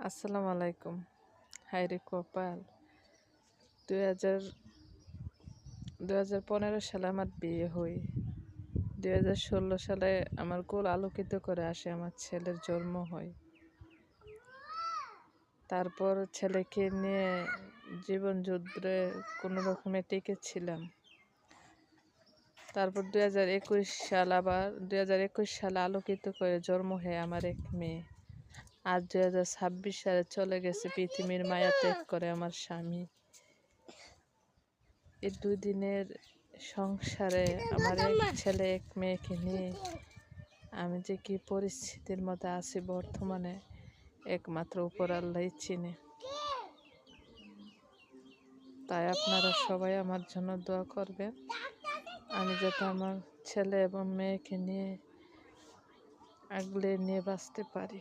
আসসালামু আলাইকুম। হায়রে কপাল! 2015 সালে আমার বিয়ে হয়। 2016 সালে আমার কোল আলোকিত করে আসে আমার ছেলের জন্ম হয়। তারপর ছেলেকে নিয়ে জীবন যুদ্ধে কোনো রকমে টিকেছিলাম। তারপর 2021 সালে আলোকিত করে জন্ম হয় আমার এক মেয়ে। আজ 2026 সালে চলে গেছে পৃথিবীর মায়া ত্যাগ করে আমার স্বামী। এই 2 দিনের সংসারে আমার এক ছেলে এক মেয়েকে নিয়ে আমি যে কি পরিস্থিতির মধ্যে আছি বর্তমানে একমাত্র উপর আল্লাহই চিনে। তাই আপনারা সবাই আমার জন্য দোয়া করবেন, আমি যাতে আমার ছেলে এবং মেয়েকে নিয়ে আগলে নিয়ে বাঁচতে পারি।